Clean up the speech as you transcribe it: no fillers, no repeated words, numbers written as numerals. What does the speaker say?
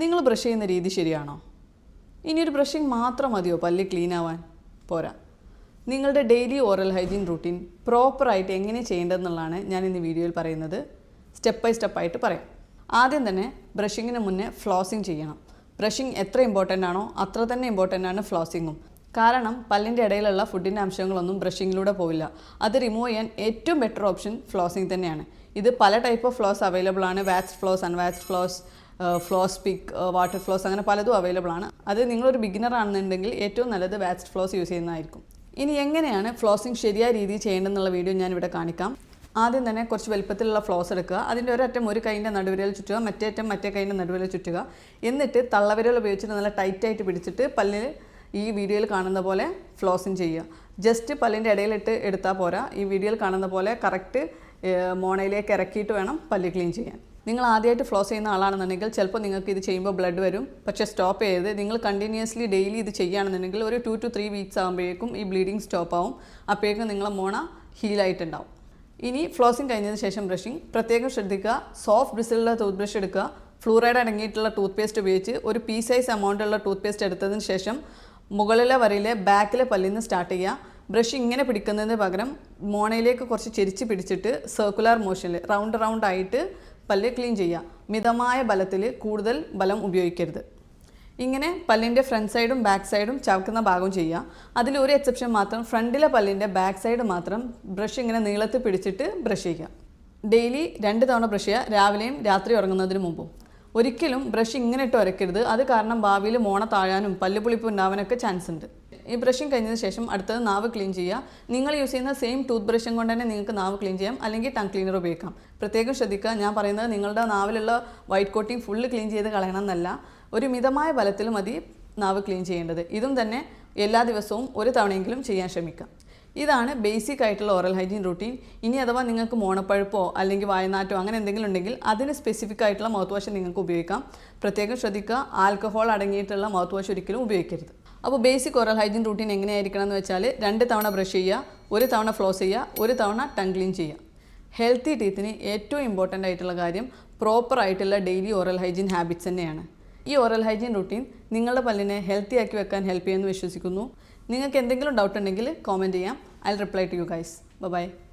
നിങ്ങൾ ബ്രഷ് ചെയ്യുന്ന രീതി ശരിയാണോ? ഇനിയൊരു ബ്രഷിങ് മാത്രം മതിയോ പല്ല് ക്ലീൻ ആവാൻ? പോരാ. നിങ്ങളുടെ ഡെയിലി ഓറൽ ഹൈജീൻ റൂട്ടീൻ പ്രോപ്പറായിട്ട് എങ്ങനെ ചെയ്യേണ്ടതെന്നുള്ളതാണ് ഞാൻ ഇന്ന് വീഡിയോയിൽ പറയുന്നത്. സ്റ്റെപ്പ് ബൈ സ്റ്റെപ്പായിട്ട് പറയാം. ആദ്യം തന്നെ ബ്രഷിങ്ങിന് മുന്നേ ഫ്ലോസിങ് ചെയ്യണം. ബ്രഷിങ് എത്ര ഇമ്പോർട്ടൻ്റ് ആണോ അത്ര തന്നെ ഇമ്പോർട്ടൻ്റ് ആണ് ഫ്ലോസിങ്ങും. കാരണം പല്ലിൻ്റെ ഇടയിലുള്ള ഫുഡിൻ്റെ അംശങ്ങളൊന്നും ബ്രഷിങ്ങിലൂടെ പോവില്ല. അത് റിമൂവ് ചെയ്യാൻ ഏറ്റവും ബെറ്റർ ഓപ്ഷൻ ഫ്ലോസിങ് തന്നെയാണ്. ഇത് പല ടൈപ്പ് ഓഫ് ഫ്ലോസ് അവൈലബിൾ ആണ്. വാക്സ്ഡ് ഫ്ലോസ്, അൺവാക്സ്ഡ് ഫ്ലോസ്, ഫ്ലോസ് പിക്ക്, വാട്ടർ ഫ്ലോസ്, അങ്ങനെ പലതും അവൈലബിൾ ആണ്. അത് നിങ്ങളൊരു ബിഗിനർ ആണെന്നുണ്ടെങ്കിൽ ഏറ്റവും നല്ലത് വാക്സ്ഡ് ഫ്ലോസ് യൂസ് ചെയ്യുന്നതായിരിക്കും. ഇനി എങ്ങനെയാണ് ഫ്ലോസിങ് ശരിയായ രീതിയിൽ ചെയ്യേണ്ടതെന്നുള്ള വീഡിയോ ഞാനിവിടെ കാണിക്കാം. ആദ്യം തന്നെ കുറച്ച് വലുപ്പത്തിലുള്ള ഫ്ലോസ് എടുക്കുക. അതിൻ്റെ ഒരറ്റം ഒരു കൈൻ്റെ നടുവിരൽ ചുറ്റുക, മറ്റേ അറ്റം മറ്റേ കൈൻ്റെ നടുവിരൽ ചുറ്റുക. എന്നിട്ട് തള്ളവിരൽ ഉപയോഗിച്ചിട്ട് നല്ല ടൈറ്റായിട്ട് പിടിച്ചിട്ട് പല്ലിൽ ഈ വീഡിയോയിൽ കാണുന്ന പോലെ ഫ്ലോസിങ് ചെയ്യുക. ജസ്റ്റ് പല്ലിൻ്റെ ഇടയിലിട്ട് എടുത്താൽ പോരാ. ഈ വീഡിയോയിൽ കാണുന്ന പോലെ കറക്റ്റ് മോണയിലേക്ക് ഇറക്കിയിട്ട് വേണം പല്ല് ക്ലീൻ ചെയ്യാൻ. നിങ്ങൾ ആദ്യമായിട്ട് ഫ്ലോസ് ചെയ്യുന്ന ആളാണെന്നുണ്ടെങ്കിൽ ചിലപ്പോൾ നിങ്ങൾക്ക് ഇത് ചെയ്യുമ്പോൾ ബ്ലഡ് വരും. പക്ഷേ സ്റ്റോപ്പ് ചെയ്ത് നിങ്ങൾ കണ്ടിന്യൂസ്ലി ഡെയിലി ഇത് ചെയ്യുകയാണെന്നുണ്ടെങ്കിൽ ഒരു 2 to 3 വീക്സ് ആകുമ്പോഴേക്കും ഈ ബ്ലീഡിങ് സ്റ്റോപ്പ് ആവും. അപ്പോഴേക്കും നിങ്ങളെ മോണ ഹീലായിട്ടുണ്ടാവും. ഇനി ഫ്ലോസിങ് കഴിഞ്ഞതിന് ശേഷം ബ്രഷിങ് പ്രത്യേകം ശ്രദ്ധിക്കുക. സോഫ്റ്റ് ബ്രിസിലുള്ള ടൂത്ത് ബ്രഷ് എടുക്കുക. ഫ്ലൂറൈഡ് അടങ്ങിയിട്ടുള്ള ടൂത്ത് പേസ്റ്റ് ഉപയോഗിച്ച് ഒരു പീ സൈസ് എമൗണ്ടുള്ള ടൂത്ത് പേസ്റ്റ് എടുത്തതിന് ശേഷം മുകളിലെ വരയിലെ ബാക്കിലെ പല്ലിൽ നിന്ന് സ്റ്റാർട്ട് ചെയ്യുക. ബ്രഷ് ഇങ്ങനെ പിടിക്കുന്നതിന് പകരം മോണയിലേക്ക് കുറച്ച് ചെരിച്ച് പിടിച്ചിട്ട് സർക്കുലർ മോഷനിൽ റൗണ്ട് ആയിട്ട് പല്ല് ക്ലീൻ ചെയ്യുക. മിതമായ ബലത്തിൽ, കൂടുതൽ ബലം ഉപയോഗിക്കരുത്. ഇങ്ങനെ പല്ലിൻ്റെ ഫ്രണ്ട് സൈഡും ബാക്ക് സൈഡും ചവക്കുന്ന ഭാഗവും ചെയ്യുക. അതിലൊരു എക്സെപ്ഷൻ മാത്രം, ഫ്രണ്ടിലെ പല്ലിൻ്റെ ബാക്ക് സൈഡ് മാത്രം ബ്രഷ് ഇങ്ങനെ നീളത്തിൽ പിടിച്ചിട്ട് ബ്രഷ് ചെയ്യുക. ഡെയിലി 2 തവണ ബ്രഷ് ചെയ്യുക, രാവിലെയും രാത്രി ഉറങ്ങുന്നതിന് മുമ്പും. ഒരിക്കലും ബ്രഷ് ഇങ്ങനെ ഇട്ട് ഉരക്കരുത്. അത് കാരണം ഭാവിയിൽ മോണ താഴാനും പല്ലുപുളിപ്പ് ഉണ്ടാവാനൊക്കെ ചാൻസ് ഉണ്ട്. ഈ ബ്രഷിങ് കഴിഞ്ഞതിന് ശേഷം അടുത്തത് നാവ് ക്ലീൻ ചെയ്യുക. നിങ്ങൾ യൂസ് ചെയ്യുന്ന സെയിം ടൂത്ത് ബ്രഷും കൊണ്ട് തന്നെ നിങ്ങൾക്ക് നാവ് ക്ലീൻ ചെയ്യാം, അല്ലെങ്കിൽ ടങ് ക്ലീനർ ഉപയോഗിക്കാം. പ്രത്യേകം ശ്രദ്ധിക്കുക, ഞാൻ പറയുന്നത് നിങ്ങളുടെ നാവിലുള്ള വൈറ്റ് കോട്ടിങ് ഫുള്ള് ക്ലീൻ ചെയ്ത് കളയണം എന്നല്ല. ഒരു മിതമായ ബലത്തിൽ മതി നാവ് ക്ലീൻ ചെയ്യേണ്ടത്. ഇതും തന്നെ എല്ലാ ദിവസവും ഒരു തവണയെങ്കിലും ചെയ്യാൻ ശ്രമിക്കാം. ഇതാണ് ബേസിക് ആയിട്ടുള്ള ഓറൽ ഹൈജീൻ റൂട്ടീൻ. ഇനി അഥവാ നിങ്ങൾക്ക് മോണപ്പഴുപ്പോ അല്ലെങ്കിൽ വായനാറ്റോ അങ്ങനെ എന്തെങ്കിലും ഉണ്ടെങ്കിൽ അതിന് സ്പെസിഫിക് ആയിട്ടുള്ള മൗത്ത് വാഷ് നിങ്ങൾക്ക് ഉപയോഗിക്കാം. പ്രത്യേകം ശ്രദ്ധിക്കുക, ആൽക്കഹോൾ അടങ്ങിയിട്ടുള്ള മൗത്ത് വാഷ് ഒരിക്കലും ഉപയോഗിക്കരുത്. അപ്പോൾ ബേസിക് ഓറൽ ഹൈജീൻ റൂട്ടീൻ എങ്ങനെയായിരിക്കണം എന്ന് വെച്ചാൽ 2 തവണ ബ്രഷ് ചെയ്യുക, 1 തവണ ഫ്ലോസ് ചെയ്യുക, 1 തവണ ടങ് ക്ലീൻ ചെയ്യുക. ഹെൽത്തി ടീത്തിന് ഏറ്റവും ഇമ്പോർട്ടൻ്റ് ആയിട്ടുള്ള കാര്യം പ്രോപ്പർ ആയിട്ടുള്ള ഡെയിലി ഓറൽ ഹൈജീൻ ഹാബിറ്റ്സ് തന്നെയാണ്. ഈ ഓറൽ ഹൈജീൻ റൂട്ടീൻ നിങ്ങളുടെ പല്ലിനെ ഹെൽത്തി ആക്കി വെക്കാൻ ഹെൽപ്പ് ചെയ്യുമെന്ന് വിശ്വസിക്കുന്നു. നിങ്ങൾക്ക് എന്തെങ്കിലും ഡൗട്ട് ഉണ്ടെങ്കിൽ കോമെൻറ്റ് ചെയ്യാം. I'll reply to you guys. Bye bye.